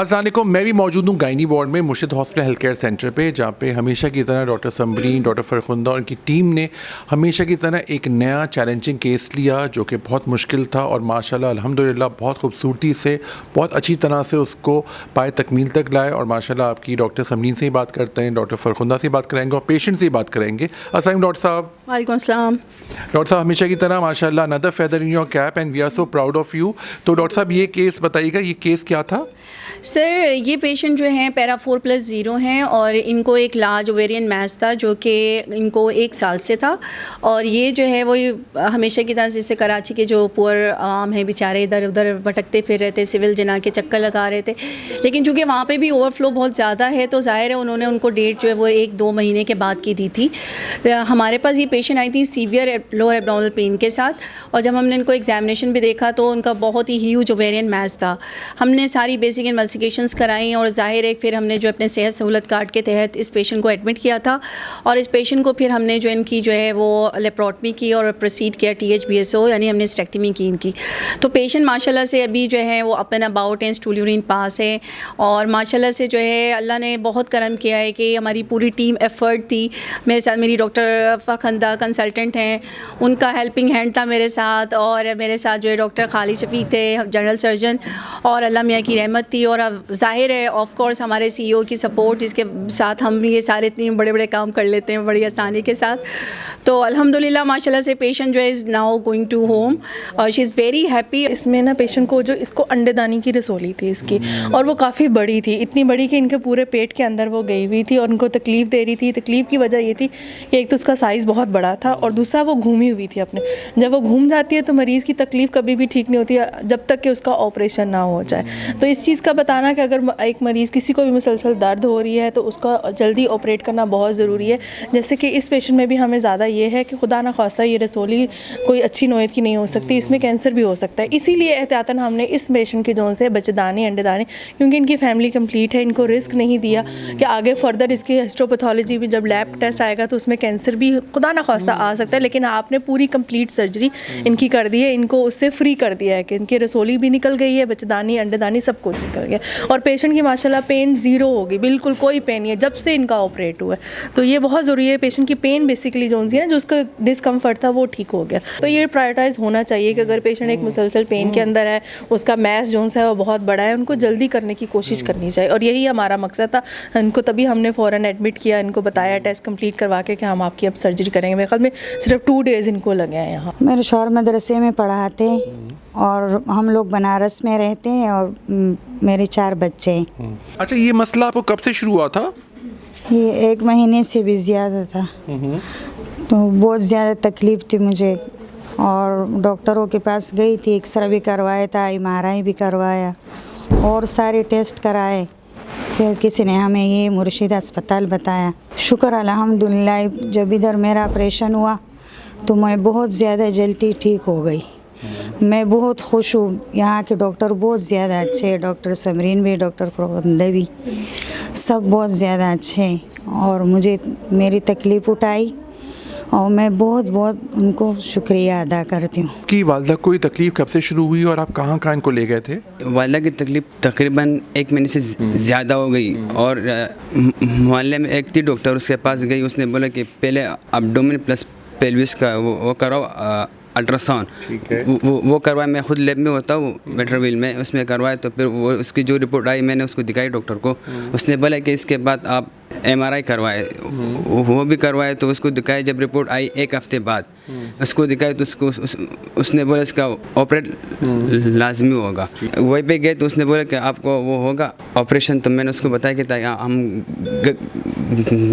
अस्सलाम वालेकुम। मैं भी मौजूद हूँ गायनी वार्ड में मुर्शिद हॉस्पिटल हेल्थ केयर सेंटर पे, जहाँ पे हमेशा की तरह डॉक्टर समरीन, डॉक्टर फरखुंदा और उनकी टीम ने हमेशा की तरह एक नया चैलेंजिंग केस लिया जो कि बहुत मुश्किल था और माशाल्लाह अल्हम्दुलिल्लाह बहुत खूबसूरती से, बहुत अच्छी तरह से उसको पाए तकमील तक लाए। और माशाल्लाह आपकी डॉक्टर समरीन से ही बात करते हैं, डॉक्टर फरखुंदा से बात करेंगे और पेशेंट से ही बात करेंगे। अस्सलाम डॉक्टर साहब। वालेकुम अस्सलाम। डॉक्टर साहब हमेशा की तरह माशाल्लाह another feather in your cap and we are so proud of you. तो डॉक्टर साहब ये केस बताइएगा, ये केस क्या था? सर ये पेशेंट जो हैं पैरा 4+0 हैं और इनको एक लार्ज ओवेरियन मैस था जो कि इनको 1 साल से था। और ये जो है वो हमेशा की तरह जैसे कराची के जो पुअर आम हैं बेचारे इधर उधर भटकते फिर रहे थे, सिविल जना के चक्कर लगा रहे थे। लेकिन चूँकि वहाँ पे भी ओवरफ्लो बहुत ज़्यादा है तो ज़ाहिर है उन्होंने उनको डेट जो है वो 1-2 महीने के बाद की दी थी। हमारे पास ये पेशेंट आई थी सीवियर लोअर एब्डोमिनल पेन के साथ, और जब हमने इनको एग्जामिनेशन भी देखा तो उनका बहुत ही ह्यूज ओवेरियन मैस था। हमने सारी बेसिक इन्वेस्टिगेशंस कराई और ज़ाहिर है फिर हमने जो अपने सेहत सहूलत कार्ड के तहत इस पेशेंट को एडमिट किया था। और इस पेशेंट को फिर हमने जो इनकी जो है वो लेप्रोटमी की और प्रोसीड किया THBSO, यानी हमने स्टेक्टमी की इनकी। तो पेशेंट माशाल्लाह से अभी जो है वो अप एंड अबाउट हैं, स्टूल यूरिन पास है। और माशाल्लाह से जो है अल्लाह ने बहुत करम किया है कि हमारी पूरी टीम एफर्ट थी। मेरे साथ मेरी डॉक्टर फरखुंदा कंसल्टेंट हैं, उनका हेल्पिंग हैंड था मेरे साथ, और मेरे साथ जो है डॉक्टर खालिद शफीक थे जनरल सर्जन, और अल्लाह मियाँ की रहमत थी। और अब ज़ाहिर है ऑफ कोर्स हमारे CEO की सपोर्ट, इसके साथ हम ये सारे इतने बड़े बड़े काम कर लेते हैं बड़ी आसानी के साथ। तो अल्हम्दुलिल्लाह माशाल्लाह से पेशेंट जो है is now going to home और शी इज़ वेरी हैप्पी। इसमें ना पेशेंट को जो इसको अंडेदानी की रसोली थी इसकी, और वो काफ़ी बड़ी थी, इतनी बड़ी कि इनके पूरे पेट के अंदर वो गई हुई थी और उनको तकलीफ़ दे रही थी। तकलीफ़ की वजह ये थी कि एक तो उसका साइज़ बहुत बड़ा था और दूसरा वो घूमी हुई थी अपने। जब वो घूम जाती है तो मरीज़ की तकलीफ़ कभी भी ठीक नहीं होती जब तक कि उसका ऑपरेशन ना हो जाए। तो इस चीज़ का बताना कि अगर एक मरीज़ किसी को भी मुसलसल दर्द हो रही है तो उसका जल्दी ऑपरेट करना बहुत ज़रूरी है। जैसे कि इस पेशेंट में भी हमें ज़्यादा ये है कि खुदा ना खास्ता ये रसोली कोई अच्छी नोयत की नहीं हो सकती, इसमें कैंसर भी हो सकता है। इसीलिए एहतियातन हमने इस पेशेंट की जोन से बच्चेदानी अंडेदानी, क्योंकि इनकी फैमिली कंप्लीट है, इनको रिस्क नहीं दिया कि आगे फर्दर इसकी हिस्टोपैथोलॉजी भी जब लैब टेस्ट आएगा तो उसमें कैंसर भी खुदा ना खास्ता आ सकता है। लेकिन आपने पूरी कंप्लीट सर्जरी इनकी कर दी है, इनको उससे फ्री कर दिया है कि इनकी रसोली भी निकल गई है, बच्चेदानी अंडेदानी सब कुछ निकल गया। और पेशेंट की माशाल्लाह पेन ज़ीरो होगी, बिल्कुल कोई पेन नहीं है जब से इनका ऑपरेट हुआ है। तो ये बहुत ज़रूरी है, पेशेंट की पेन बेसिकली जो है जो उसका डिस्कम्फर्ट था वो ठीक हो गया। तो ये प्रायोरिटाइज होना चाहिए कि अगर पेशेंट एक मुसलसल पेन के अंदर है, उसका मैस जो है वो बहुत बड़ा है, उनको जल्दी करने की कोशिश करनी चाहिए। और यही हमारा मकसद था। इनको तभी हमने फ़ौरन एडमिट किया, इनको बताया टेस्ट कंप्लीट करवा के कि हम आपकी अब सर्जरी करेंगे। मेरे ख्याल में सिर्फ 2 डेज़ इनको लगे हैं यहाँ। मेरे शौहर मदरसे में पढ़ाते और हम लोग बनारस में रहते हैं और मेरे 4 बच्चे हैं। अच्छा, ये मसला आपको कब से शुरू हुआ था? ये 1 महीने से भी ज़्यादा था। तो बहुत ज़्यादा तकलीफ़ थी मुझे और डॉक्टरों के पास गई थी, एक्सरे भी करवाया था, MRI भी करवाया और सारे टेस्ट कराए। फिर किसी ने हमें ये मुर्शिद अस्पताल बताया। शुक्र अल्हम्दुलिल्लाह, जब इधर मेरा ऑपरेशन हुआ तो मैं बहुत ज़्यादा जल्दी ठीक हो गई। मैं बहुत खुश हूँ, यहाँ के डॉक्टर बहुत ज़्यादा अच्छे हैं, डॉक्टर समरीन भी, डॉक्टर फरखुंदा भी, सब बहुत ज़्यादा अच्छे हैं और मुझे मेरी तकलीफ़ उठाई और मैं बहुत बहुत उनको शुक्रिया अदा करती हूँ। कि वालदा को ये तकलीफ़ कब से शुरू हुई और आप कहाँ कहाँ इनको ले गए थे? वालदा की तकलीफ़ तकरीबन 1 महीने से ज़्यादा हो गई और मोहल्ले में एक थी डॉक्टर, उसके पास गई, उसने बोला कि पहले एब्डोमेन प्लस पेल्विस का वो कराओ अल्ट्रासाउंड। वो करवाया, मैं खुद लैब में होता हूँ मेट्रोविल में, उसमें करवाया। तो फिर वो उसकी जो रिपोर्ट आई मैंने उसको दिखाई डॉक्टर को, उसने बोला कि इसके बाद आप MRI करवाए। वो भी करवाए तो उसको दिखाई, जब रिपोर्ट आई 1 हफ्ते बाद उसको दिखाई तो उसने बोला इसका ऑपरेट लाजमी होगा। वहीं पे गए तो उसने बोला कि आपको वो होगा ऑपरेशन। तो मैंने उसको बताया कि हम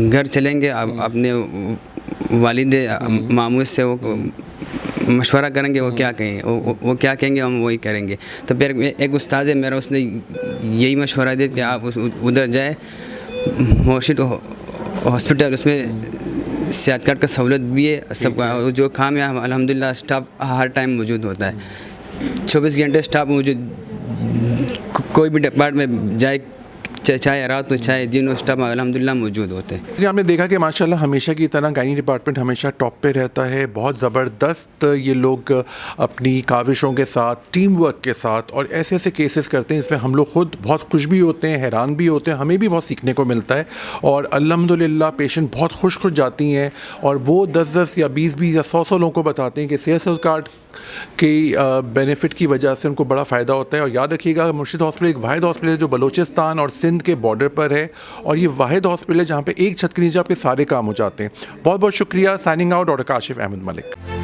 घर चलेंगे, अपने वालिद मामूद से वो मशवरा करेंगे, वो क्या कहेंगे, वो क्या कहेंगे हम वही करेंगे। तो फिर एक उस्ताद है मेरा, उसने यही मशवरा दिया कि आप उधर जाए मुर्शिद हॉस्पिटल, उसमें सेहत कार्ड का सहूलत भी है, सबका जो काम है अल्हम्दुलिल्लाह स्टाफ हर टाइम मौजूद होता है, 24 घंटे स्टाफ मौजूद। कोई भी डिपार्टमेंट जाए चाहे रात हो चाहे दिन, उस टाइम अल्हम्दुलिल्लाह मौजूद होते हैं। जी, आपने देखा कि माशाल्लाह हमेशा की तरह गायनी डिपार्टमेंट हमेशा टॉप पे रहता है। बहुत ज़बरदस्त ये लोग अपनी काविशों के साथ, टीम वर्क के साथ और ऐसे ऐसे केसेस करते हैं इसमें हम लोग खुद बहुत खुश भी होते हैं, हैरान भी होते हैं, हमें भी बहुत सीखने को मिलता है। और अल्हम्दुलिल्लाह पेशेंट बहुत खुश जाती हैं और वो 10-10 या 20-20 या 100-100 लोगों को बताते हैं कि सेहत कार्ड के बेनिफिट की वजह से उनको बड़ा फ़ायदा होता है। और याद रखिएगा, मुर्शिद हॉस्पिटल एक वाहिद हॉस्पिटल है जो बलूचिस्तान और सिंध के बॉर्डर पर है और ये वाहिद हॉस्पिटल है जहाँ पे एक छत के नीचे आपके सारे काम हो जाते हैं। बहुत बहुत शुक्रिया। Signing out, doctor Kashif Ahmad Malik.